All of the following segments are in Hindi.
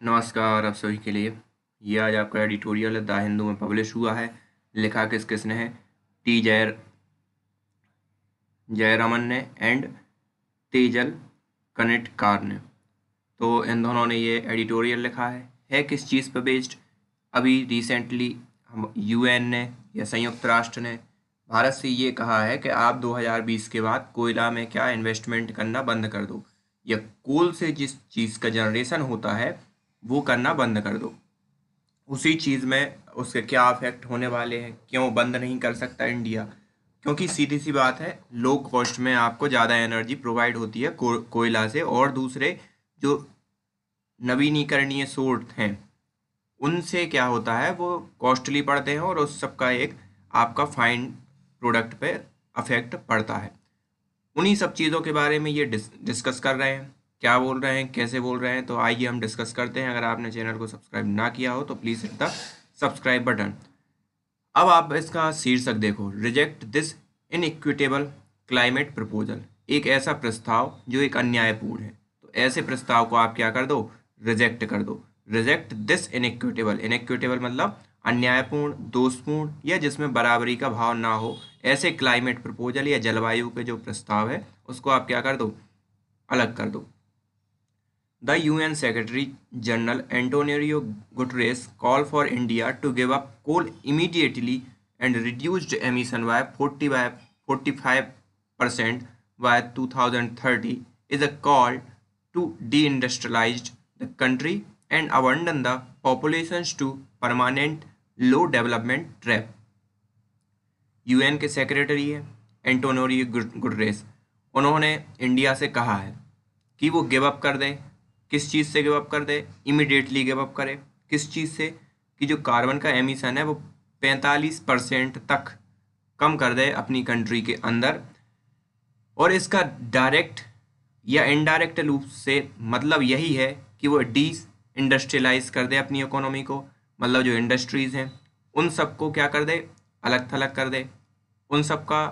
नमस्कार आप सभी के लिए। ये आज आपका एडिटोरियल द हिंदू में पब्लिश हुआ है। लिखा किसने है? टी जयरामन ने एंड तेजल कनिटकार ने। तो इन दोनों ने ये एडिटोरियल लिखा है किस चीज़ पर बेस्ड? अभी रिसेंटली हम यूएन ने या संयुक्त राष्ट्र ने भारत से ये कहा है कि आप 2020 के बाद कोयला में क्या इन्वेस्टमेंट करना बंद कर दो, या कोल से जिस चीज़ का जनरेशन होता है वो करना बंद कर दो। उसी चीज़ में उसके क्या इफेक्ट होने वाले हैं, क्यों बंद नहीं कर सकता इंडिया? क्योंकि सीधी सी बात है, लो कॉस्ट में आपको ज़्यादा एनर्जी प्रोवाइड होती है कोयला से, और दूसरे जो नवीनीकरणीय स्रोत हैं उनसे क्या होता है वो कॉस्टली पड़ते हैं, और उस सब का एक आपका फाइन प्रोडक्ट पे अफेक्ट पड़ता है। उन्हीं सब चीज़ों के बारे में ये डिस्कस कर रहे हैं। क्या बोल रहे हैं, कैसे बोल रहे हैं, तो आइए हम डिस्कस करते हैं। अगर आपने चैनल को सब्सक्राइब ना किया हो तो please hit the subscribe button. अब आप इसका शीर्षक देखो, reject this inequitable climate proposal. एक ऐसा प्रस्ताव जो एक अन्यायपूर्ण है, तो ऐसे प्रस्ताव को आप क्या कर दो? रिजेक्ट कर दो। रिजेक्ट दिस इनइक्विटेबल, इनइक्विटेबल मतलब अन्यायपूर्ण, दोषपूर्ण, या जिसमें बराबरी का भाव ना हो, ऐसे क्लाइमेट प्रपोजल या जलवायु के जो प्रस्ताव है उसको आप क्या कर दो? अलग कर दो। The UN Secretary General Antonio Guterres called for India to give up coal immediately and reduce emission by 45% by 2030 is a call to deindustrialize the country and abandon the populations to permanent low development trap. UN के सेक्रेटरी है एंटोनियो गुटरेस। उन्होंने इंडिया से कहा है कि वो गिव अप कर दे। किस चीज़ से गिव अप कर दे? इमिडिएटली गिव अप करे। किस चीज़ से? कि जो कार्बन का एमिशन है वो 45% तक कम कर दे अपनी कंट्री के अंदर। और इसका डायरेक्ट या इनडायरेक्ट रूप से मतलब यही है कि वो डी इंडस्ट्रियलाइज कर दे अपनी इकोनॉमी को। मतलब जो इंडस्ट्रीज़ हैं उन सबको क्या कर दे? अलग थलग कर दे, उन सब का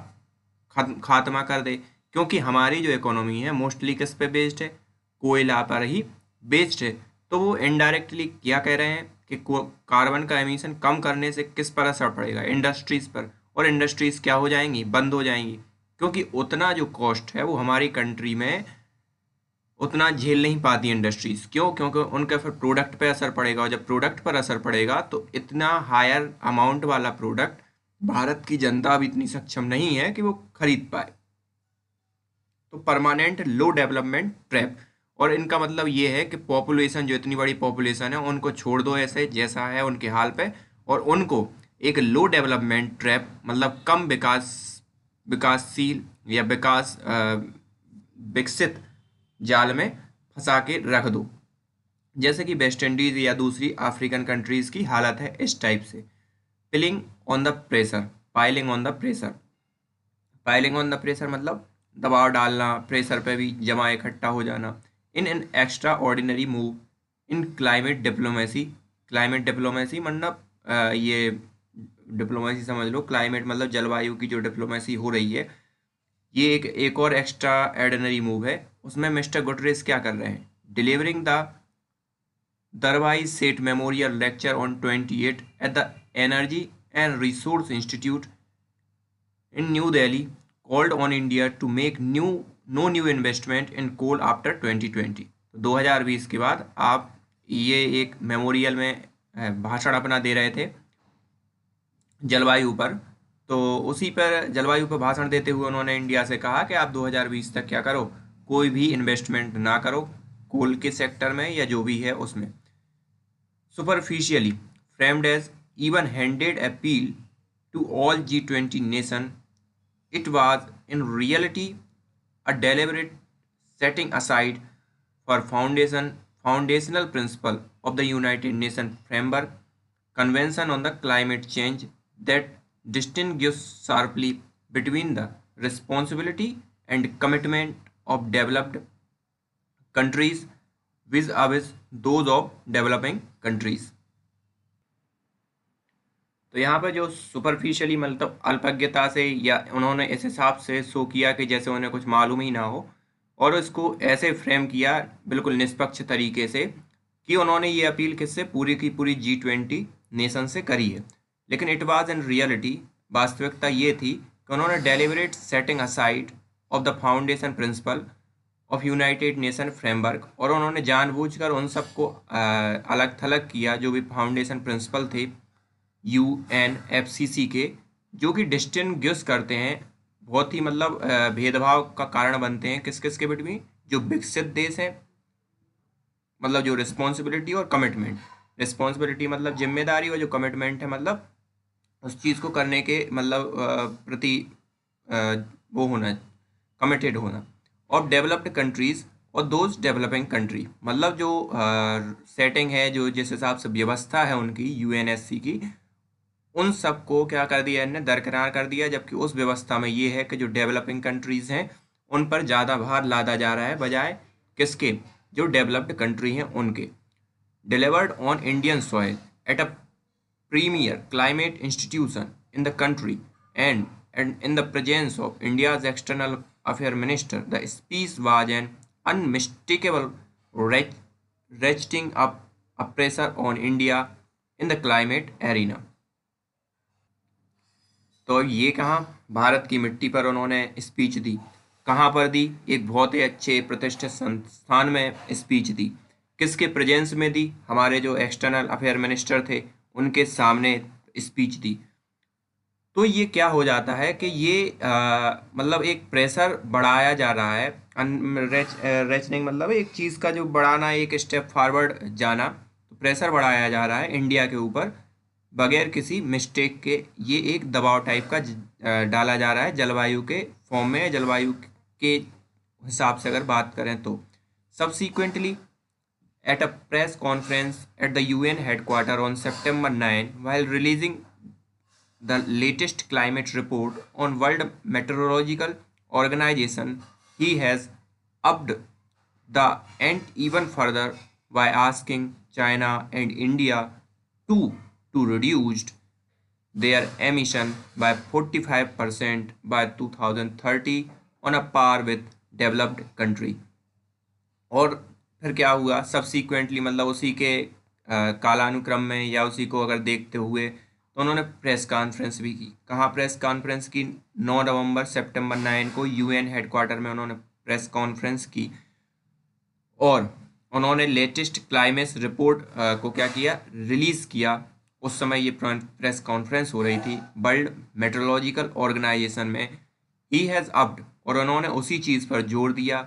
खात्मा कर दे। क्योंकि हमारी जो इकोनॉमी है मोस्टली किस पे बेस्ड है? कोयला पर ही बेस्ड है। तो वो इनडायरेक्टली क्या कह रहे हैं कि कार्बन का एमिशन कम करने से किस पर असर पड़ेगा? इंडस्ट्रीज़ पर। और इंडस्ट्रीज़ क्या हो जाएंगी? बंद हो जाएंगी। क्योंकि उतना जो कॉस्ट है वो हमारी कंट्री में उतना झेल नहीं पाती इंडस्ट्रीज़। क्यों? क्योंकि उनका फिर प्रोडक्ट पे असर पड़ेगा, और जब प्रोडक्ट पर असर पड़ेगा तो इतना हायर अमाउंट वाला प्रोडक्ट भारत की जनता भी इतनी सक्षम नहीं है कि वो खरीद पाए। तो परमानेंट लो डेवलपमेंट ट्रैप। और इनका मतलब ये है कि पॉपुलेशन, जो इतनी बड़ी पॉपुलेशन है उनको छोड़ दो ऐसे जैसा है उनके हाल पे, और उनको एक लो डेवलपमेंट ट्रैप मतलब कम विकासशील या विकसित जाल में फंसा के रख दो। जैसे कि वेस्ट इंडीज़ या दूसरी अफ्रीकन कंट्रीज़ की हालत है इस टाइप से। Piling on the pressure, piling on the pressure. Piling on the pressure मतलब दबाव डालना, प्रेशर पे भी जमा इकट्ठा हो जाना। In an extra ordinary move in climate diplomacy. Climate diplomacy मतलब ये डिप्लोमेसी समझ लो, क्लाइमेट मतलब जलवायु की जो डिप्लोमेसी हो रही है, ये एक और एक्स्ट्रा ऑर्डिनरी मूव है। उसमें मिस्टर गुटरेस क्या कर रहे हैं? Delivering the Darwis Seth Memorial Lecture on 28 at the Energy and Resource Institute in New Delhi called on India to make no new investment in coal after 2020। 2020 के बाद आप ये एक मेमोरियल में भाषण अपना दे रहे थे जलवायु पर। तो उसी पर जलवायु पर भाषण देते हुए उन्होंने इंडिया से कहा कि आप 2020 तक क्या करो? कोई भी इन्वेस्टमेंट ना करो कोल के सेक्टर में या जो भी है उसमें। Superficially framed as even-handed appeal to all G20 nations, it was in reality a deliberate setting aside for foundational principle of the United Nations Framework Convention on the Climate Change that distinguishes sharply between the responsibility and commitment of developed countries vis-a-vis those of developing countries। तो यहाँ पर जो सुपरफिशियली मतलब अल्पज्ञता से, या उन्होंने इस हिसाब से शो किया कि जैसे उन्हें कुछ मालूम ही ना हो, और इसको ऐसे फ्रेम किया बिल्कुल निष्पक्ष तरीके से कि उन्होंने ये अपील किससे, पूरी की पूरी G20 नेशन से करी है। लेकिन इट वाज इन रियलिटी, वास्तविकता ये थी कि उन्होंने deliberate setting aside of the foundation principle of United nation framework, और उन्होंने जानबूझकर उन सबको अलग थलग किया जो भी फाउंडेशन प्रिंसिपल थे UNFCCC के, जो कि डिस्टिंग्विश करते हैं, बहुत ही मतलब भेदभाव का कारण बनते हैं किस किस के बिटवीन, जो विकसित देश हैं, मतलब जो रिस्पॉन्सिबिलिटी और कमिटमेंट, रिस्पॉन्सिबिलिटी मतलब जिम्मेदारी, और जो कमिटमेंट है मतलब उस चीज़ को करने के मतलब प्रति अ, वो होना, कमिटेड होना, और डेवलप्ड कंट्रीज और दोज डेवलपिंग कंट्री, मतलब जो सेटिंग है, जो जिस हिसाब से व्यवस्था है उनकी UNSC की, उन सबको क्या कर दिया इनने, दरकिनार कर दिया। जबकि उस व्यवस्था में ये है कि जो डेवलपिंग कंट्रीज हैं उन पर ज़्यादा भार लादा जा रहा है बजाय किसके, जो डेवलप्ड कंट्री हैं उनके। Delivered on Indian soil at a premier climate institution in the country, and in the presence of India's external affairs minister, the speech was an unmistakable ratcheting up a pressure on India in the climate arena। तो ये कहाँ, भारत की मिट्टी पर उन्होंने स्पीच दी। कहाँ पर दी, एक बहुत ही अच्छे प्रतिष्ठित संस्थान में स्पीच दी। किसके प्रेजेंस में दी, हमारे जो एक्सटर्नल अफेयर मिनिस्टर थे उनके सामने स्पीच दी। तो ये क्या हो जाता है कि ये मतलब एक प्रेशर बढ़ाया जा रहा है। रेचनिंग मतलब एक चीज़ का जो बढ़ाना, एक स्टेप फॉरवर्ड जाना, तो प्रेशर बढ़ाया जा रहा है इंडिया के ऊपर बगैर किसी मिस्टेक के। ये एक दबाव टाइप का डाला जा रहा है जलवायु के फॉर्म में, जलवायु के हिसाब से अगर बात करें तो। Subsequently at a press conference at the UN headquarters on September 9, while releasing the latest climate report on World Meteorological Organization, he has upped the ante even further by asking China and India to to reduce their emission by 45% by 2030 on a par with developed country। और फिर क्या हुआ सब्सीक्वेंटली, मतलब उसी के कालानुक्रम में या उसी को अगर देखते हुए, तो उन्होंने प्रेस कॉन्फ्रेंस भी की। कहाँ प्रेस कॉन्फ्रेंस की, 9 नवंबर सितंबर 9 को UN हेडक्वार्टर में उन्होंने प्रेस कॉन्फ्रेंस की, और उन्होंने लेटेस्ट क्लाइमेट रिपोर्ट को क्या किया, रिलीज़ किया। उस समय ये प्रेस कॉन्फ्रेंस हो रही थी वर्ल्ड मेट्रोलॉजिकल ऑर्गेनाइजेशन में। ही हैज़ अप्ड, और उन्होंने उसी चीज़ पर जोर दिया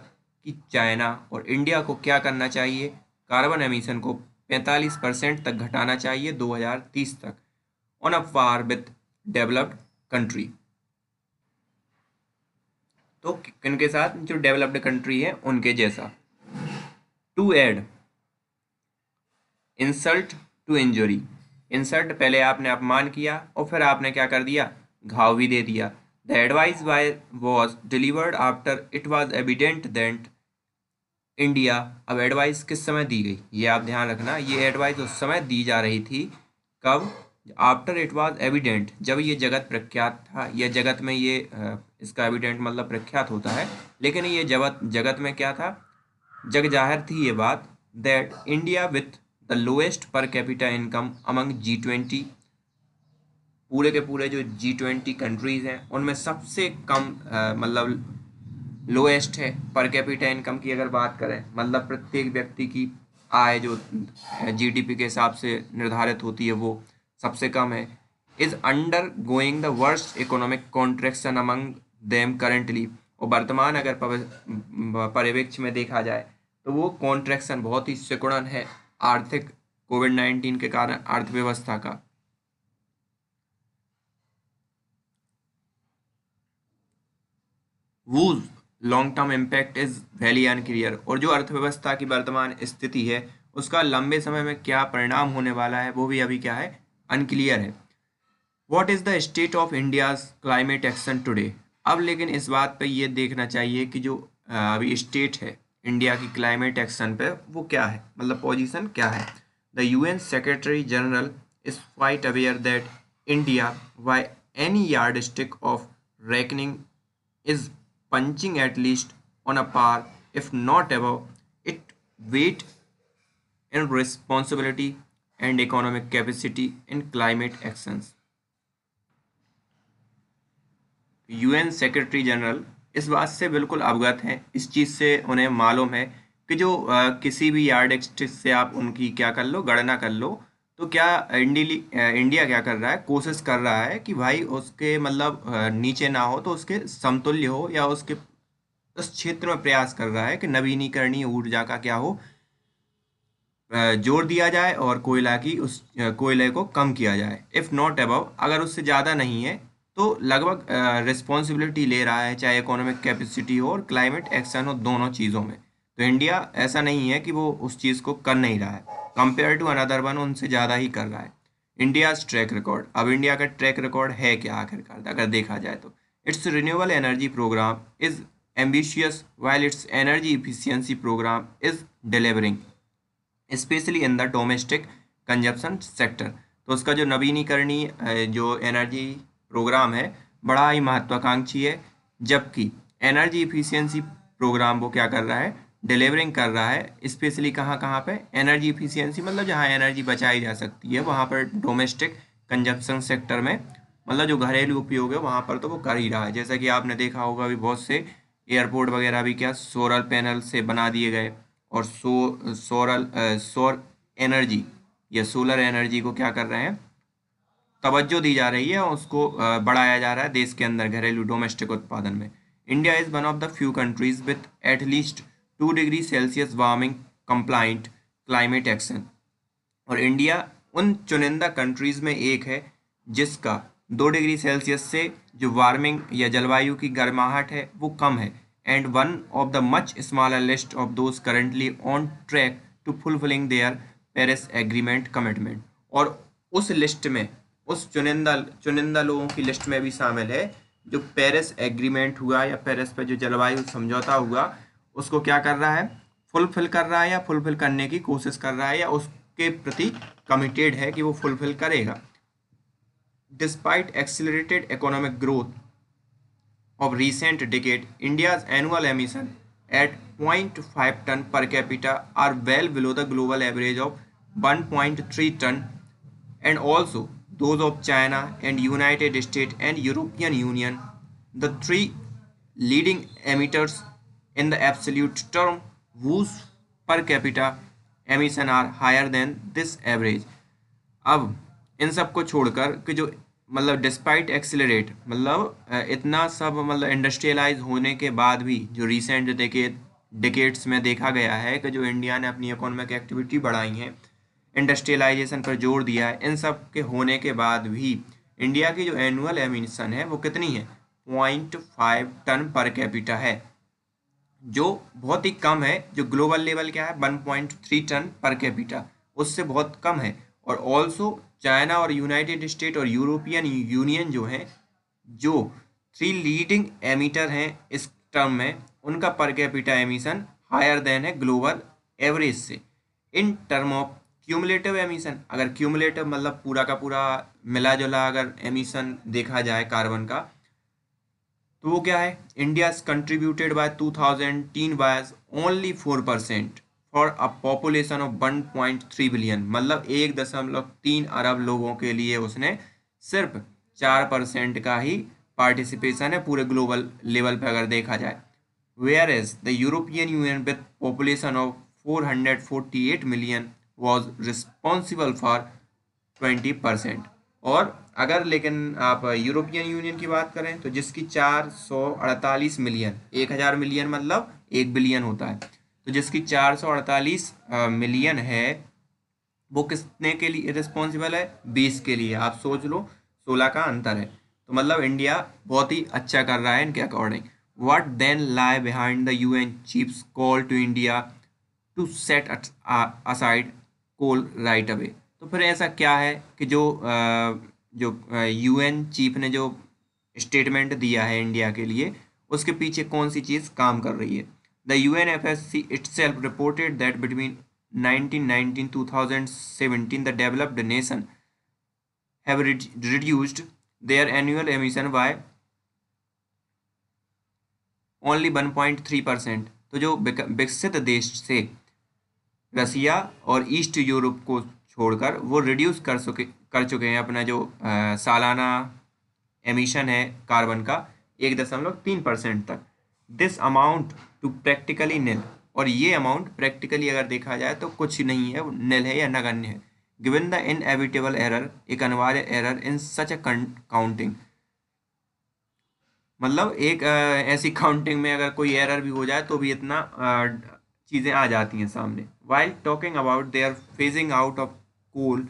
कि चाइना और इंडिया को क्या करना चाहिए, कार्बन एमिशन को 45% तक घटाना चाहिए 2030 तक, on a par with developed country. तो किनके साथ, जो डेवलप्ड कंट्री है उनके जैसा। To add insult to injury, insult पहले आपने अपमान किया और फिर आपने क्या कर दिया, घाव भी दे दिया। The advice was delivered after it was evident that India. अब एडवाइस किस समय दी गई, ये आप ध्यान रखना, ये एडवाइस उस समय दी जा रही थी कब, आफ्टर इट वॉज एविडेंट, जब ये जगत प्रख्यात था, या जगत में ये इसका एविडेंट मतलब प्रख्यात होता है, लेकिन ये जगत जगत में क्या था, जग जाहिर थी ये बात, that India with the lowest per capita income among G20, पूरे के पूरे जो G20 कंट्रीज हैं उनमें सबसे कम मतलब लोएस्ट है पर कैपिटा इनकम की अगर बात करें, मतलब प्रत्येक व्यक्ति की आय जो GDP के हिसाब से निर्धारित होती है वो सबसे कम है। Is under going the worst economic contraction among them currently, और वर्तमान अगर परिवेक्ष में देखा जाए तो वो कॉन्ट्रैक्शन बहुत ही सिकुड़न है आर्थिक कोविड-19 के कारण अर्थव्यवस्था का। Whose long term impact is very unclear, और जो अर्थव्यवस्था की वर्तमान स्थिति है उसका लंबे समय में क्या परिणाम होने वाला है वो भी अभी क्या है, अनक्लियर है। What is the state of India's climate action today. अब लेकिन इस बात पे ये देखना चाहिए कि जो अभी स्टेट है इंडिया की क्लाइमेट एक्शन पे वो क्या है, मतलब पोजीशन क्या है। The UN secretary general is quite aware that India by any yardstick of reckoning is punching at least on a par, if not above, it weight in responsibility and economic capacity in climate actions. UN secretary general इस बात से बिल्कुल अवगत हैं, इस चीज़ से उन्हें मालूम है कि जो किसी भी यार्ड स्टिक से आप उनकी क्या कर लो, गणना कर लो, तो क्या इंडिया क्या कर रहा है, कोशिश कर रहा है कि भाई उसके मतलब नीचे ना हो तो उसके समतुल्य हो, या उसके उस क्षेत्र में प्रयास कर रहा है कि नवीनीकरणीय ऊर्जा का क्या हो, जोर दिया जाए और कोयला की उस कोयले को कम किया जाए। इफ़ नॉट अबव, अगर उससे ज़्यादा नहीं है तो लगभग रिस्पॉन्सिबिलिटी ले रहा है, चाहे इकोनॉमिक कैपेसिटी हो और क्लाइमेट एक्शन हो, दोनों चीज़ों में। तो इंडिया ऐसा नहीं है कि वो उस चीज़ को कर नहीं रहा है, कंपेयर टू अनदर वन उनसे ज़्यादा ही कर रहा है। इंडियाज़ ट्रैक रिकॉर्ड, अब इंडिया का ट्रैक रिकॉर्ड है क्या आखिरकार अगर देखा जाए तो, its renewable energy programme is ambitious while its energy efficiency programme is delivering specially in the domestic consumption sector. तो उसका जो नवीनीकरणीय जो एनर्जी प्रोग्राम है बड़ा ही महत्वाकांक्षी है, जबकि एनर्जी इफिशियंसी प्रोग्राम वो क्या कर रहा है, डिलीवरिंग कर रहा है स्पेशली कहाँ कहाँ पे, एनर्जी इफिशियंसी मतलब जहाँ एनर्जी बचाई जा सकती है वहाँ पर डोमेस्टिक कंजप्शन सेक्टर में, मतलब जो घरेलू उपयोग है वहाँ पर तो वो कर ही रहा है। जैसा कि आपने देखा होगा अभी बहुत से एयरपोर्ट वगैरह भी क्या सोलर पैनल से बना दिए गए, और सौर एनर्जी या सोलर एनर्जी को क्या कर रहे हैं, तवज्जो दी जा रही है और उसको बढ़ाया जा रहा है देश के अंदर घरेलू डोमेस्टिक उत्पादन में। India is one of the few countries with at least 2 degree Celsius warming compliant climate action, और इंडिया उन चुनिंदा कंट्रीज़ में एक है जिसका 2 डिग्री सेल्सियस से जो वार्मिंग या जलवायु की गर्माहट है वो कम है, and one of the much smaller list of those currently on track to fulfilling their Paris agreement commitment. और उस लिस्ट में, उस चुनिंदा चुनिंदा लोगों की लिस्ट में भी शामिल है जो पेरिस एग्रीमेंट हुआ या पेरिस पे जो जलवायु समझौता हुआ उसको क्या कर रहा है, फुलफिल कर रहा है या फुलफिल करने की कोशिश कर रहा है, या उसके प्रति कमिटेड है कि वो फुलफिल करेगा। Despite accelerated economic growth of recent decade, India's annual emission at 0.5 ton per capita are well below the global average of 1.3 ton, and also those of China and United States and European Union, the three leading emitters in the absolute term whose per capita emission are higher than this average। अब इन सब को छोड़कर कि जो मतलब डिस्पाइट एक्सिलरेट मतलब इतना सब मतलब इंडस्ट्रियलाइज होने के बाद भी जो रिसेंट डिकेट्स में देखा गया है कि जो इंडिया ने अपनी इकोनॉमिक एक्टिविटी बढ़ाई है, इंडस्ट्रियलाइजेशन पर जोर दिया है, इन सब के होने के बाद भी इंडिया की जो एनुअल एमिशन है वो कितनी है, 0.5 टन पर कैपिटा है, जो बहुत ही कम है। जो ग्लोबल लेवल क्या है 1.3 टन पर कैपिटा, उससे बहुत कम है। और ऑल्सो चाइना और यूनाइटेड स्टेट और यूरोपियन यूनियन जो हैं, जो 3 लीडिंग एमिटर हैं इस टर्म में, उनका per capita emission higher than है ग्लोबल एवरेज से। In term of cumulative emission, अगर क्यूमुलेटिव मतलब पूरा का पूरा मिला जुला अगर एमिशन देखा जाए कार्बन का, तो वो क्या है, India contributed by 2010 by only 4% for a population of 1.3 billion, मतलब 1.3 अरब लोगों के लिए उसने सिर्फ 4% का ही पार्टिसिपेशन है पूरे ग्लोबल लेवल पे अगर देखा जाए। Whereas the European Union with population of 448 million was responsible for 20%। और अगर लेकिन आप यूरोपियन यूनियन की बात करें तो जिसकी 448 मिलियन, 1000 मिलियन मतलब 1 बिलियन होता है, तो जिसकी 448 मिलियन है वो कितने के लिए रिस्पॉन्सिबल है, 20 के लिए। आप सोच लो 16 का अंतर है। तो मतलब इंडिया बहुत ही अच्छा कर रहा है इनके according. What then lie behind the UN chief's call to India to set aside coal right away. तो फिर ऐसा क्या है कि जो यूएन चीफ ने जो स्टेटमेंट दिया है इंडिया के लिए, उसके पीछे कौन सी चीज़ काम कर रही है। The UNFSC itself reported that between 1919 2017 the developed nation have reduced their annual emission by only 1.3%। तो जो विकसित देश से रसिया और ईस्ट यूरोप को छोड़कर वो रिड्यूस कर चुके हैं अपना जो सालाना एमिशन है कार्बन का 1.3% तक। दिस अमाउंट टू प्रैक्टिकली निल, और ये अमाउंट प्रैक्टिकली अगर देखा जाए तो कुछ नहीं है, निल है या नगण्य है। गिवन द इनएविटेबल एरर, एक अनिवार्य error in such a counting, मतलब एक ऐसी काउंटिंग में अगर कोई एरर भी हो जाए तो भी इतना चीज़ें आ जाती हैं सामने। While talking about their phasing out of coal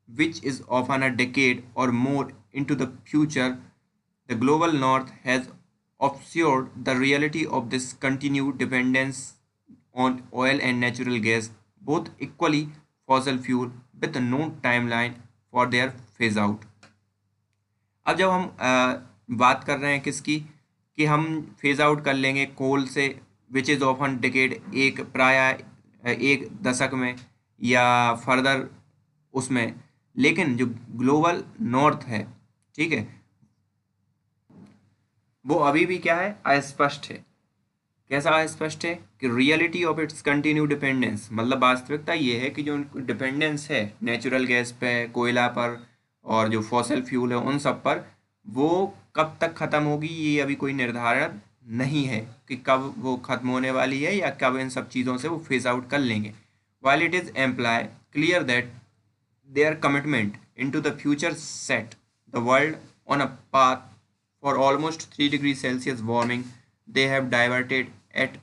which is often a decade or more into the future, the global north has obscured the reality of this continued dependence on oil and natural gas, both equally fossil fuel, with no timeline for their phase out. अब जब हम बात कर रहे हैं किसकी, कि हम फेज आउट कर लेंगे कोल से, विच इज़ ऑफन डिकेड, एक प्राय एक दशक में या फर्दर उसमें, लेकिन जो ग्लोबल नॉर्थ है, ठीक है, वो अभी भी क्या है, अस्पष्ट है। कैसा अस्पष्ट है कि reality of its continue dependence, मतलब वास्तविकता ये है कि जो उनको डिपेंडेंस है नेचुरल गैस पे, कोयला पर और जो फॉसिल फ्यूल है उन सब पर, वो कब तक ख़त्म होगी ये अभी कोई निर्धारण नहीं है कि कब वो ख़त्म होने वाली है या कब इन सब चीज़ों से वो फेज आउट कर लेंगे। While it is employee clear that their commitment into the future set the world on a path for almost 3 degrees Celsius warming. They have diverted at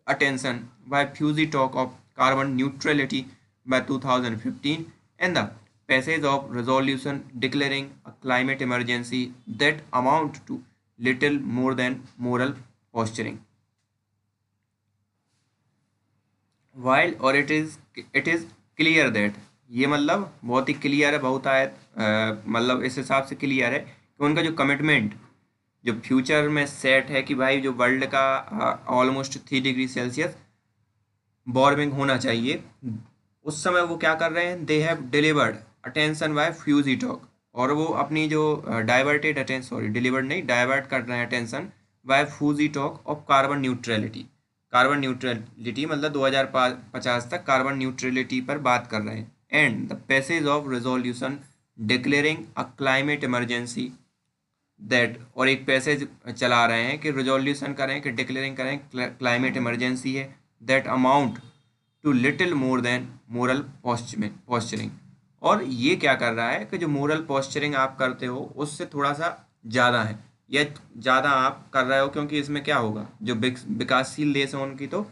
attention by fusy talk of carbon neutrality by 2015 and the passage of resolution declaring a climate emergency that amount to little more than moral posturing. While or it is clear that, ये मतलब बहुत ही क्लियर है, बहुत आयत मतलब इस हिसाब से क्लियर है कि उनका जो कमिटमेंट जो फ्यूचर में सेट है कि भाई जो वर्ल्ड का ऑलमोस्ट 3 डिग्री सेल्सियस वार्मिंग होना चाहिए, उस समय वो क्या कर रहे हैं, they have delivered attention by fuzzy talk, और वो अपनी जो डाइवर्टेड अटेंशन, सॉरी डिलीवर्ड नहीं, डाइवर्ट कर रहे हैं attention by fuzzy talk of carbon neutrality. Carbon neutrality मतलब 2050 तक कार्बन न्यूट्रलिटी पर बात कर रहे हैं। And the passage of resolution declaring a climate emergency that, और एक पैसेज चला रहे हैं कि रिजोल्यूशन करें कि डिक्लेयरिंग करें क्लाइमेट इमरजेंसी है, that amount to little more than moral posturing. और ये क्या कर रहा है कि जो मोरल पॉस्चरिंग आप करते हो उससे थोड़ा सा ज़्यादा है, या ज़्यादा आप कर रहे हो, क्योंकि इसमें क्या होगा, जो विकासशील देश हैं उनकी तो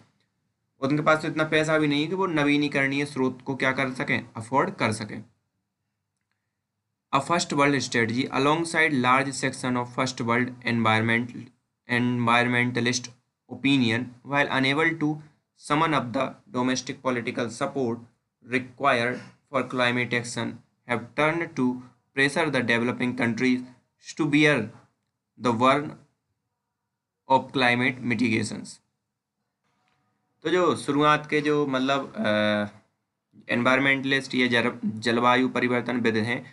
उनके पास तो इतना पैसा भी नहीं है कि वो नवीनीकरणीय स्रोत को क्या कर सकें, अफोर्ड कर सकें। A first world strategy alongside large section of first world environmentalist opinion, while unable to summon up the domestic political support required for climate action, have turned to pressure the developing countries to bear the burden of climate mitigations. तो जो शुरुआत के जो मतलब एनवायरमेंटलिस्ट या जलवायु परिवर्तनविद हैं,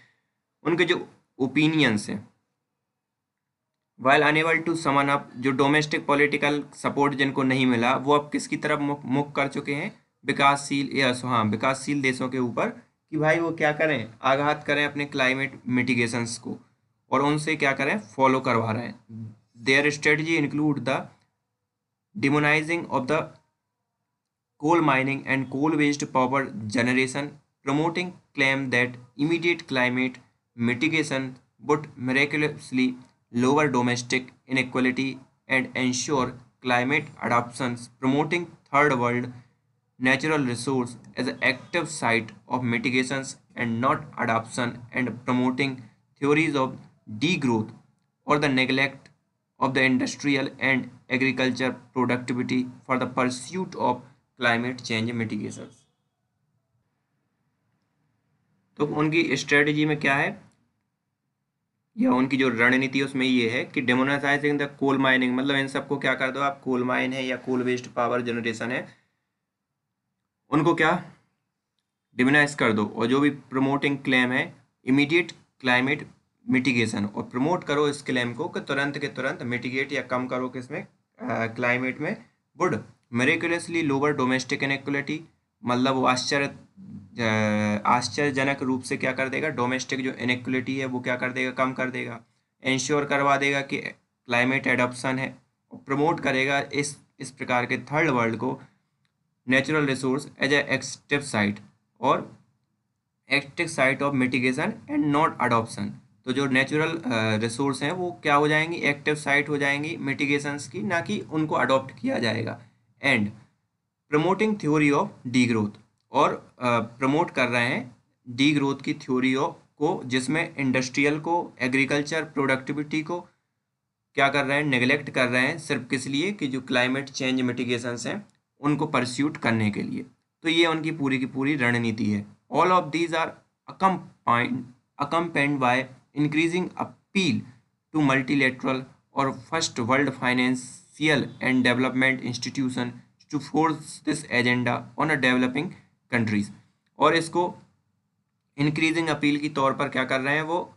उनके जो ओपिनियंस हैं, while unable to summon up, जो डोमेस्टिक पॉलिटिकल सपोर्ट जिनको नहीं मिला, वो अब किसकी तरफ मुख कर चुके हैं, विकासशील या हाँ विकासशील देशों के ऊपर, कि भाई वो क्या करें, आघात करें अपने क्लाइमेट मिटिगेशंस को, और उनसे क्या करें, फॉलो करवा रहे हैं। Their strategy include the demonizing of the coal mining and coal-based power generation, promoting claim that immediate climate mitigation would miraculously lower domestic inequality and ensure climate adaptations, promoting third world natural resource as an active site of mitigations and not adaptation, and promoting theories of degrowth or the neglect of the industrial and agriculture productivity for the pursuit of climate change mitigations. तो उनकी स्ट्रेटजी में क्या है, या उनकी जो रणनीति उसमें ये है कि डेमोनेटाइजिंग द कोल माइनिंग, मतलब इन सबको क्या कर दो आप, कोल माइन है या कोल बेस्ड पावर जनरेशन है, उनको क्या डिमोनाइज कर दो, और जो भी प्रमोटिंग क्लेम है इमीडिएट क्लाइमेट मिटिगेशन, और प्रमोट करो इस क्लेम को कि तुरंत के तुरंत मिटिगेट या कम करो किसमें, क्लाइमेट में वुड मेरिकुलसली लोअर डोमेस्टिक इनइक्वलिटी, मतलब वो आश्चर्यजनक रूप से क्या कर देगा, डोमेस्टिक जो इनइक्वलिटी है वो क्या कर देगा, कम कर देगा। इंश्योर करवा देगा कि क्लाइमेट एडॉप्शन है, प्रमोट करेगा इस प्रकार के थर्ड वर्ल्ड को natural resource as a active site or active site of mitigation and not adoption. तो जो नेचुरल रिसोर्स हैं वो क्या हो जाएंगी, एक्टिव साइट हो जाएंगी मिटिगेशंस की, ना कि उनको अडॉप्ट किया जाएगा। And promoting theory of D growth, और प्रमोट कर रहे हैं डी ग्रोथ की थ्योरी को, जिसमें इंडस्ट्रियल को, एग्रीकल्चर प्रोडक्टिविटी को क्या कर रहे हैं, नेग्लेक्ट कर रहे हैं, सिर्फ किस लिए कि जो क्लाइमेट चेंज मिटिगेशंस हैं उनको परस्यूट करने के लिए। तो ये उनकी पूरी की पूरी रणनीति है। All of these are accompanied by increasing appeal to multilateral और first world financial and development institution to force this agenda on a developing countries। और इसको इंक्रीजिंग अपील की तौर पर क्या कर रहे हैं, वो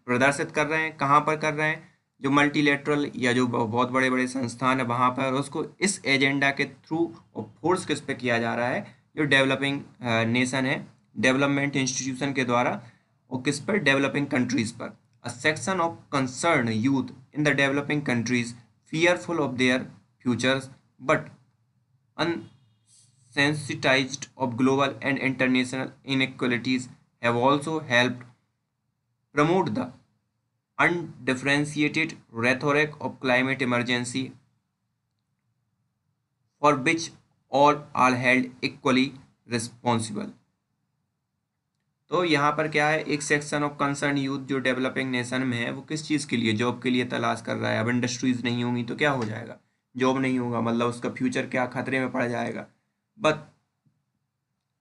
प्रदर्शित कर रहे हैं। कहाँ पर कर रहे हैं, जो मल्टीलेटरल या जो बहुत बड़े बड़े संस्थान है वहाँ पर, उसको इस एजेंडा के थ्रू और फोर्स किस पे किया जा रहा है, जो डेवलपिंग नेशन है, डेवलपमेंट इंस्टीट्यूशन के द्वारा, और किस पर, डेवलपिंग कंट्रीज पर। A section of concern youth in the developing countries fearful of their futures but unsensitized of global and international inequalities have also helped promote the undifferentiated rhetoric of climate emergency for which all are held equally responsible। तो यहाँ पर क्या है, एक सेक्शन ऑफ कंसर्न यूथ जो डेवलपिंग नेशन में है, वो किस चीज़ के लिए, जॉब के लिए तलाश कर रहा है। अब इंडस्ट्रीज नहीं होंगी तो क्या हो जाएगा, जॉब नहीं होगा, मतलब उसका फ्यूचर क्या खतरे में पड़ जाएगा। बट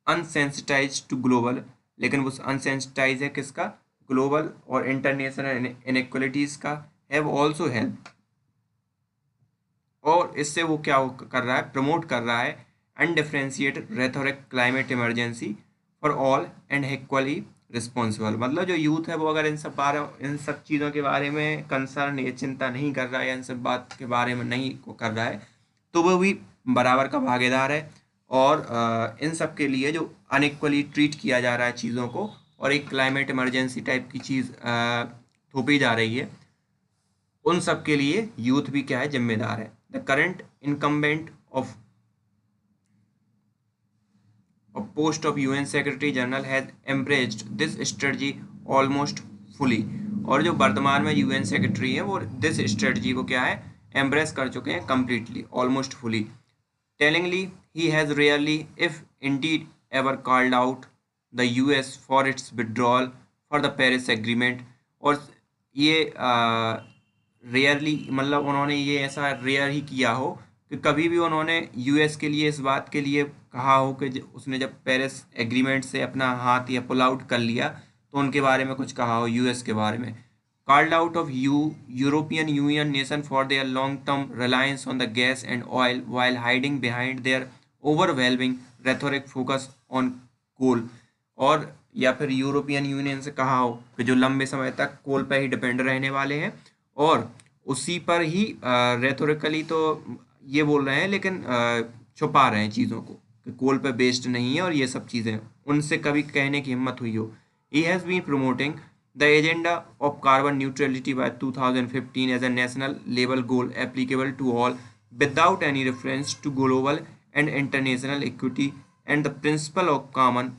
अनसेंसिटाइज टू ग्लोबल, लेकिन वो अनसेंसिटाइज है किसका, ग्लोबल और इंटरनेशनल इनइक्वलिटीज़ का। हैव ऑल्सो हेल्प, और इससे वो क्या कर रहा है, प्रमोट कर रहा है undifferentiated rhetoric climate emergency for all and equally responsible. मतलब जो यूथ है वो अगर इन सब चीज़ों के बारे में कंसर्न या चिंता नहीं कर रहा है, या इन सब बात के बारे में नहीं कर रहा है, तो वो भी बराबर का भागीदार है। और इन सब के लिए जो अनइक्वली ट्रीट किया जा रहा है चीज़ों को, और एक क्लाइमेट इमरजेंसी टाइप की चीज़ थोपी जा रही है, उन सब के लिए यूथ भी क्या है, जिम्मेदार है। The current incumbent of post of UN secretary general has embraced this strategy almost fully. और जो वर्तमान में यूएन सेक्रेटरी है वो दिस स्ट्रेटजी को क्या है, एम्ब्रेस कर चुके हैं completely, almost fully. Tellingly he has rarely if indeed ever called out the US for its withdrawal for the Paris agreement. और ये रेयरली, मतलब उन्होंने ये ऐसा रेयर ही किया हो कि कभी भी उन्होंने यूएस के लिए इस बात के लिए कहा हो कि उसने जब पेरिस एग्रीमेंट से अपना हाथ या पुल आउट कर लिया तो उनके बारे में कुछ कहा हो यूएस के बारे में। Called out of European Union nation for their long term reliance on the gas and oil while hiding behind their overwhelming rhetoric focus on coal. और या फिर यूरोपियन यूनियन से कहा हो कि जो लंबे समय तक कोल पर ही डिपेंड रहने वाले हैं, और उसी पर ही रेथोरिकली तो ये बोल रहे हैं, लेकिन छुपा रहे हैं चीज़ों को कि कोल पे बेस्ड नहीं है, और ये सब चीज़ें उनसे कभी कहने की हिम्मत हुई हो। He has been promoting the agenda of carbon neutrality by 2015 as a national level goal applicable to all without any reference to global and international equity and the principle of common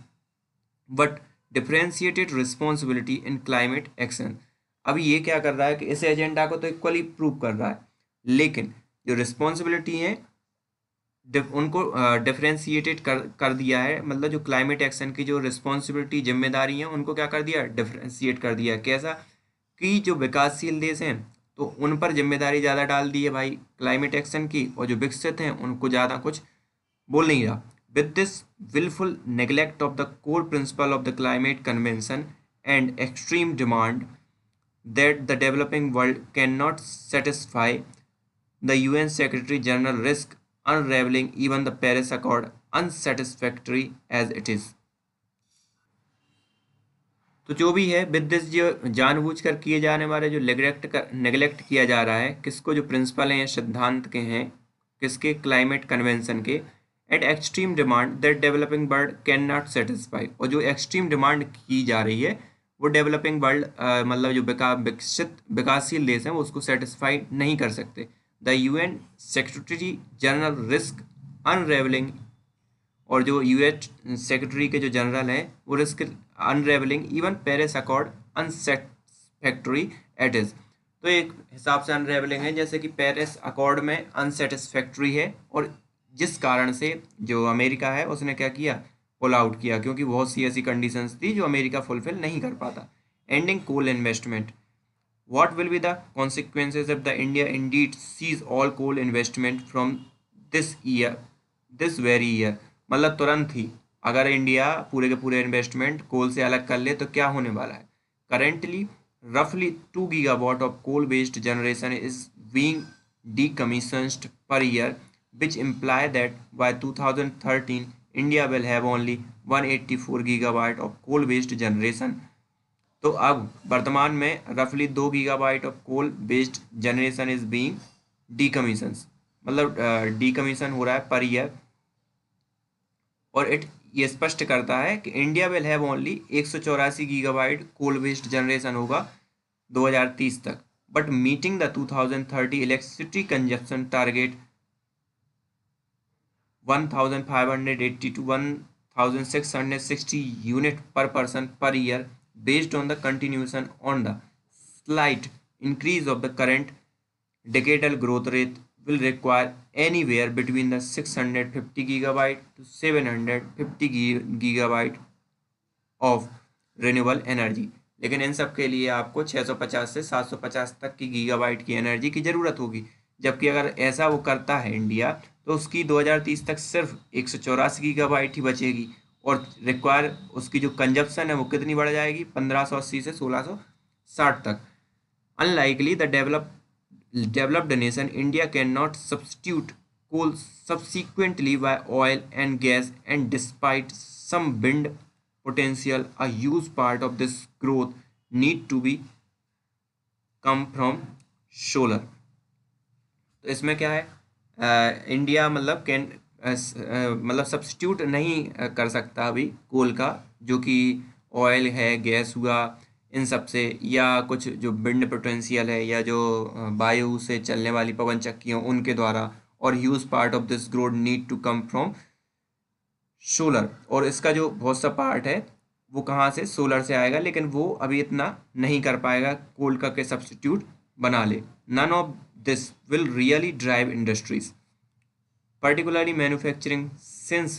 but differentiated responsibility in climate action. अभी ये क्या कर रहा है कि इस एजेंडा को तो इक्वली प्रूव कर रहा है, लेकिन जो रिस्पॉन्सिबिलिटी है उनको डिफरेंशिएटेड कर दिया है। मतलब जो क्लाइमेट एक्शन की जो रिस्पॉन्सिबिलिटी, जिम्मेदारी है, उनको क्या कर दिया, डिफरेंशिएट कर दिया। कैसा कि जो विकासशील देश हैं तो उन पर जिम्मेदारी ज़्यादा डाल दी है भाई क्लाइमेट एक्शन की, और जो विकसित हैं उनको ज़्यादा कुछ बोल नहीं रहा। With this willful neglect of the core principle of the climate convention and extreme demand that the developing world cannot satisfy, the UN Secretary General risk unraveling even the Paris Accord unsatisfactory as it is। तो जो भी है, विद दिस जो जानबूझकर किए जाने वाले जो नेग्लेक्ट किया जा रहा है, किसको, जो प्रिंसिपल हैं, सिद्धांत के हैं, किसके, क्लाइमेट कन्वेंशन के। Eight extreme demand that developing world can not satisfy, और जो एक्सट्रीम डिमांड की जा रही है वो डेवलपिंग वर्ल्ड मतलब जो विकसित विकासशील देश हैं वो उसको सेटिस्फाई नहीं कर सकते। The UN secretary general risk unravelling, और जो यूएस सेक्रेटरी के जो जनरल हैं वो risk unravelling even Paris accord unsatisfactory at is. तो एक हिसाब से अनरेवलिंग है, जैसे कि पेरिस अकॉर्ड में अनसेटिस्फैक्टरी है, और जिस कारण से जो अमेरिका है उसने क्या किया, पुल आउट किया, क्योंकि बहुत सी ऐसी कंडीशंस थी जो अमेरिका फुलफिल नहीं कर पाता। Ending coal investment, what will be the consequences if the India indeed sees all coal investment from this year, this very year, मतलब तुरंत ही अगर इंडिया पूरे के पूरे इन्वेस्टमेंट कोल से अलग कर ले तो क्या होने वाला है। Currently roughly 2 gigawatt of coal based generation is being decommissioned per year, which imply that by 2013 India will have only 184 gigawatt of coal based generation। तो अब वर्तमान में रफली 2 gigabyte of coal based generation is being decommission, मतलब डीकमीशन हो रहा है पर ईयर। और ये स्पष्ट करता है कि India will have only 184 gigabyte coal based generation होगा 2030 तक, but meeting the 2030 electricity consumption target 1580 to 1660 unit पर पर्सन पर year, based on the continuation on the slight increase of the current decadal growth rate, will require anywhere between the 650 gigabyte to 750 gigabyte of renewable energy। लेकिन इन सब के लिए आपको 650 से 750 तक की गीगाबाइट की एनर्जी की ज़रूरत होगी, जबकि अगर ऐसा वो करता है इंडिया तो उसकी 2030 तक सिर्फ 184 गीगाबाइट ही बचेगी, और रिक्वायर उसकी जो कंजप्शन है वो कितनी बढ़ जाएगी, 1580 से 1660 तक। Unlikely the developed nation India can not substitute coal subsequently by oil and gas, and despite some wind potential, a huge part of this growth need to be come from solar। तो इसमें क्या है, इंडिया मतलब कैन मतलब सब्स्टिट्यूट नहीं कर सकता अभी कोल का, जो कि ऑयल है, गैस हुआ, इन सब से, या कुछ जो विंड पोटेंशियल है, या जो वायु से चलने वाली पवन चक्कियों उनके द्वारा, और huge part of this growth need to come from solar. और इसका जो बहुत सा पार्ट है वो कहाँ से, सोलर से आएगा, लेकिन वो अभी इतना नहीं कर पाएगा कोल का के सब्स्टिट्यूट बना ले। None of this will really drive industries particularly manufacturing, since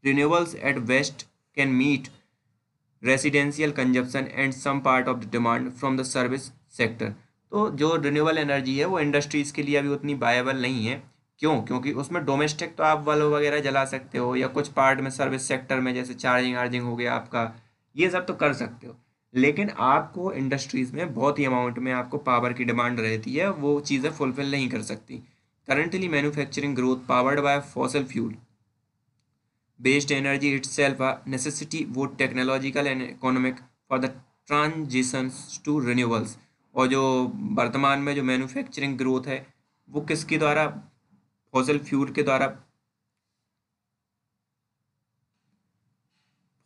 renewables at best can meet residential consumption and some part of the demand from the service sector। तो जो रिन्यूएबल एनर्जी है वो इंडस्ट्रीज़ के लिए अभी उतनी वायबल नहीं है। क्यों? क्योंकि उसमें डोमेस्टिक तो आप बल्ब वगैरह जला सकते हो, या कुछ पार्ट में सर्विस सेक्टर में जैसे चार्जिंग आर्जिंग हो गया आपका, ये सब तो कर सकते हो, लेकिन आपको इंडस्ट्रीज़ में बहुत ही अमाउंट में आपको पावर की डिमांड रहती है, वो चीज़ें फुलफिल नहीं कर सकती। Currently, manufacturing growth powered by fossil fuel based energy itself a necessity, both technological and economic, for the transitions to renewables। और जो वर्तमान में जो मैन्युफैक्चरिंग ग्रोथ है वो किसके द्वारा, फॉसिल फ्यूल के द्वारा,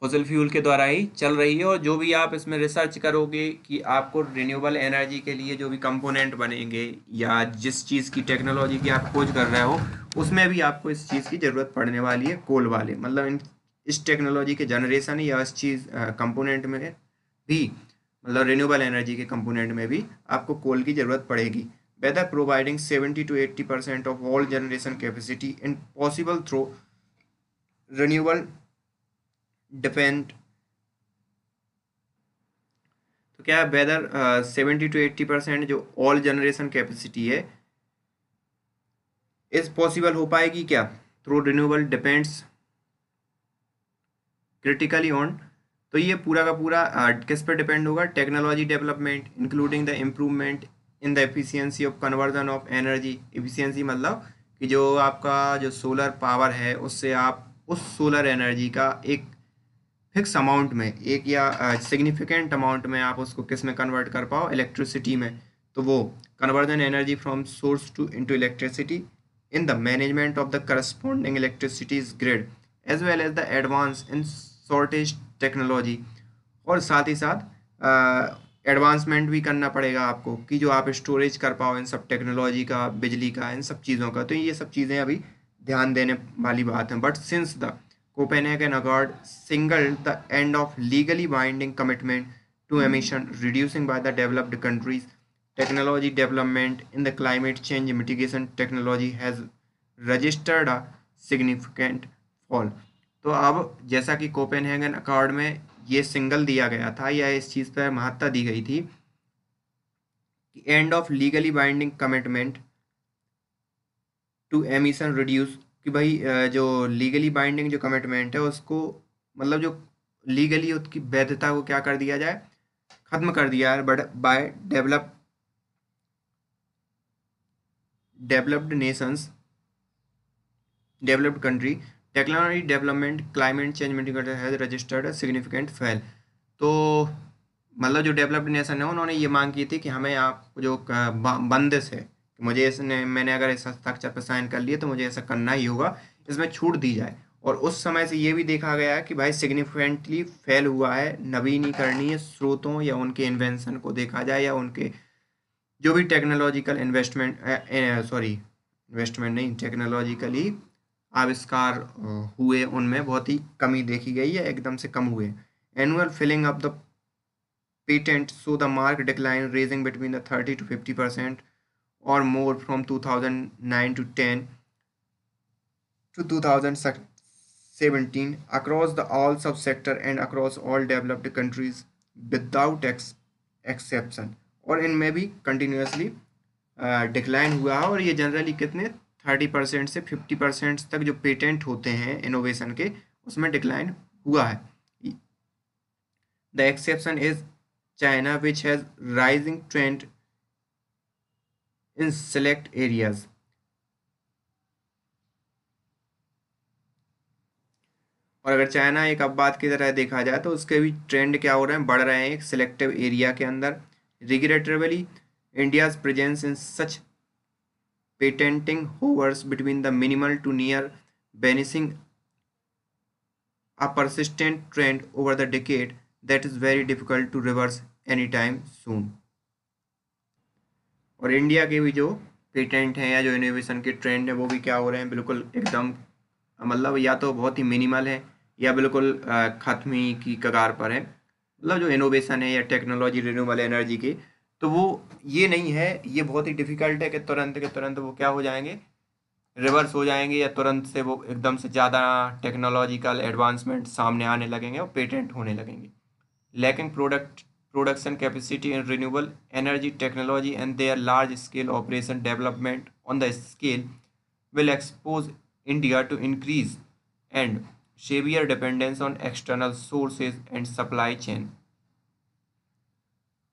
फॉसिल फ्यूल के द्वारा ही चल रही है। और जो भी आप इसमें रिसर्च करोगे कि आपको रिन्यूएबल एनर्जी के लिए जो भी कंपोनेंट बनेंगे, या जिस चीज़ की टेक्नोलॉजी की आप खोज कर रहे हो, उसमें भी आपको इस चीज़ की ज़रूरत पड़ने वाली है, कोल वाले, मतलब इस टेक्नोलॉजी के जनरेशन या इस चीज़ कंपोनेंट में भी, मतलब रिन्यूएबल एनर्जी के कंपोनेंट में भी आपको कोल की ज़रूरत पड़ेगी। Whether providing 70 to 80% of all generation capacity in possible through renewable depend. तो क्या है, वेदर 70 to 80% जो ऑल जनरेशन कैपेसिटी है इस पॉसिबल हो पाएगी क्या, through renewable depends critically on. तो ये पूरा का पूरा किस पर डिपेंड होगा, technology development including the improvement in the efficiency of conversion of energy. Efficiency मतलब कि जो आपका जो सोलर पावर है उससे आप उस सोलर एनर्जी का एक फिक्स अमाउंट में, एक या सिग्निफिकेंट अमाउंट में आप उसको किस में कन्वर्ट कर पाओ, इलेक्ट्रिसिटी में। तो वो conversion energy from source to into electricity in the management of the corresponding electricity grid as well as the advance in shortage technology। और साथ ही साथ एडवांसमेंट भी करना पड़ेगा आपको कि जो आप स्टोरेज कर पाओ इन सब टेक्नोलॉजी का, बिजली का, इन सब चीज़ों का। तो ये सब चीज़ें अभी ध्यान देने वाली बात है। But since the Copenhagen accord single the end of legally binding commitment to emission reducing by the developed countries, technology development in the climate change mitigation technology has registered a significant fall। तो अब जैसा कि कोपेनहेगन अकॉर्ड में ये सिंगल दिया गया था या इस चीज़ पर महत्ता दी गई थी कि end of legally binding commitment to emission reduce, कि भाई जो लीगली बाइंडिंग जो कमिटमेंट है उसको, मतलब जो लीगली उसकी वैधता को क्या कर दिया जाए, खत्म कर दिया है। But by developed Nations, developed country, technology development climate change mitigation has registered a significant fail. तो मतलब जो डेवलप्ड नेशन है उन्होंने ये मांग की थी कि हमें आप जो बंदिश है कि मुझे इसने, मैंने अगर इस हस्ताक्षर पर साइन कर लिए तो मुझे ऐसा करना ही होगा, इसमें छूट दी जाए। और उस समय से ये भी देखा गया है कि भाई सिग्निफिकेंटली फेल हुआ है नवीनीकरणीय स्रोतों या उनके इन्वेंशन को देखा जाए या उनके जो भी टेक्नोलॉजिकल इन्वेस्टमेंट नहीं, टेक्नोलॉजिकली आविष्कार हुए उनमें बहुत ही कमी देखी गई है, एकदम से कम हुए। Annual filling of the patent so the mark decline raising between the 30 to 50% or more from 2009 to 10 to 2017 across the all subsector and across all developed countries without exception। और इनमें भी कंटिन्यूसली डिक्लाइन हुआ है। और ये जनरली कितने 30% से 50% तक जो पेटेंट होते हैं इनोवेशन के उसमें डिक्लाइन हुआ है। The exception is China which has rising trend in select areas. और अगर चाइना एक अब बात की तरह देखा जाए तो उसके भी ट्रेंड क्या हो रहे हैं, बढ़ रहे हैं एक सिलेक्टिव एरिया के अंदर। Regrettably India's presence in such patenting hovers between the minimal to near vanishing, a persistent trend over the decade that is very difficult to reverse anytime soon। और इंडिया के भी जो पेटेंट हैं या जो इनोवेशन के ट्रेंड है वो भी क्या हो रहे हैं, बिल्कुल एकदम मतलब या तो बहुत ही मिनिमल है या बिल्कुल खत्म ही की कगार पर है। मतलब जो इनोवेशन है या टेक्नोलॉजी रिन्यूएबल एनर्जी की, तो वो ये नहीं है, ये बहुत ही डिफ़िकल्ट है कि तुरंत के तुरंत वो क्या हो जाएंगे, रिवर्स हो जाएंगे या तुरंत से वो एकदम से ज़्यादा टेक्नोलॉजिकल एडवांसमेंट सामने आने लगेंगे और पेटेंट होने लगेंगे। Lacking production capacity in renewable energy technology and their large scale operation development on the scale will expose India to increase and severe dependence on external sources and supply chain।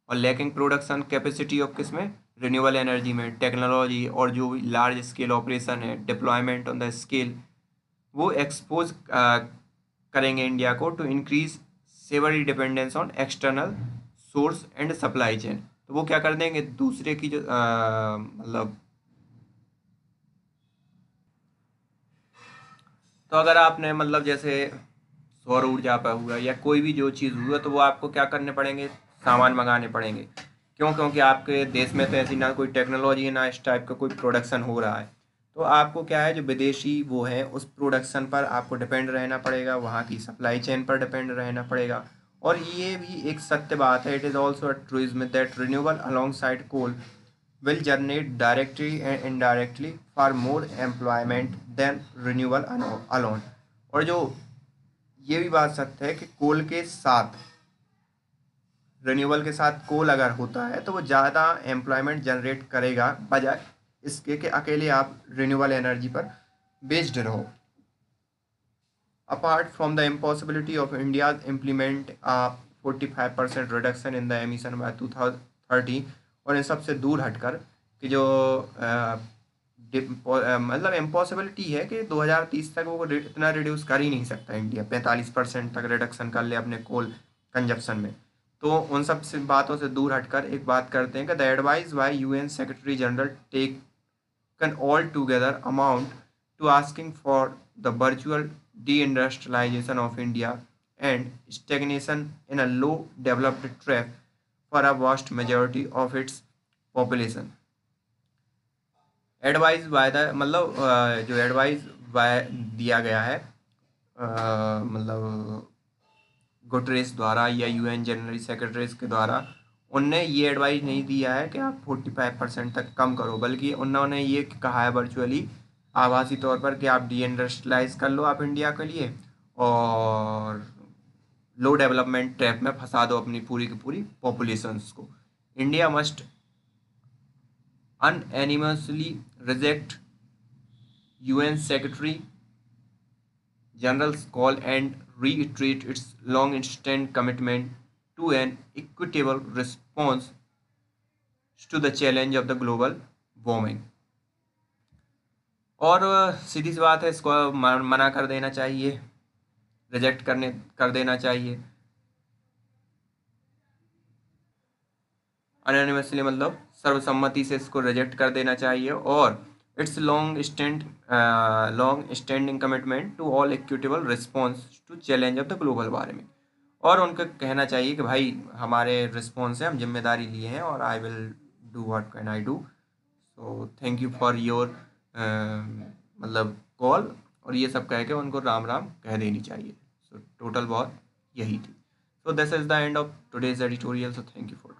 और लैकिंग प्रोडक्शन कैपेसिटी ऑफ किस में, रिन्यूएबल एनर्जी में, टेक्नोलॉजी और जो भी लार्ज स्केल ऑपरेशन है, डिप्लॉयमेंट ऑन द स्केल, वो एक्सपोज करेंगे इंडिया को to increase severe dependence on external source and supply chain. तो वो क्या कर देंगे, दूसरे की जो मतलब तो अगर आपने मतलब जैसे सौर ऊर्जा पर हुआ या कोई भी जो चीज़ हुआ तो वो आपको क्या करने पड़ेंगे, सामान मंगाने पड़ेंगे। क्यों, क्योंकि आपके देश में तो ऐसी ना कोई टेक्नोलॉजी है ना इस टाइप का कोई प्रोडक्शन हो रहा है। तो आपको क्या है, जो विदेशी वो है उस प्रोडक्शन पर आपको डिपेंड रहना पड़ेगा, वहाँ की सप्लाई चेन पर डिपेंड रहना पड़ेगा। और ये भी एक सत्य बात है, it is also a truism that renewable alongside coal will generate directly and indirectly far more employment than renewable alone। और जो ये भी बात सत्य है कि कोल के साथ, रिन्यूएबल के साथ कोल अगर होता है तो वो ज़्यादा एम्प्लॉयमेंट जनरेट करेगा बजाय इसके कि अकेले आप रिन्यूएबल एनर्जी पर बेस्ड रहो। Apart from the impossibility of India implement 45% reduction in the emission by 2030, और इन सबसे दूर हटकर कि जो मतलब इम्पॉसिबिलिटी है कि 2030 तक वो इतना रिड्यूस कर ही नहीं सकता इंडिया, 45% तक रिडक्शन कर ले अपने कोल कंजप्शन में। तो उन सब से बातों से दूर हटकर एक बात करते हैं कि the advice by UN secretary general taken all together amount to asking for the virtual deindustrialization of India and stagnation in a low developed track for a vast majority of its population. Advice by the मतलब जो एडवाइस बाय दिया गया है मतलब गुटरेस द्वारा या यूएन जनरल सेक्रेटरीज के द्वारा, उनने ये एडवाइस नहीं दिया है कि आप 45% तक कम करो, बल्कि उन्होंने ये कहा है वर्चुअली आभासी तौर पर कि आप डी इंडस्ट्रियलाइज कर लो आप इंडिया के लिए, और लो डेवलपमेंट ट्रैप में फंसा दो अपनी पूरी की पूरी पॉपुलेशंस को. India must unanimously reject UN Secretary General's call and reiterate its long-standing commitment to an equitable response to the challenge of the global warming. और सीधी सी बात है, इसको मना कर देना चाहिए, रिजेक्ट कर देना चाहिए. अनोनिमसली मतलब सर्वसम्मति से इसको रिजेक्ट कर देना चाहिए, और its long standing commitment to all equitable response to challenge of the global warming. और उनको कहना चाहिए कि भाई हमारे रिस्पॉन्स है, हम जिम्मेदारी लिए हैं और I will do what can I do. So thank you for your मतलब कॉल, और ये सब कह के उनको राम राम कह देनी चाहिए. सो टोटल बात यही थी. So this is the end of today's editorial. So thank you for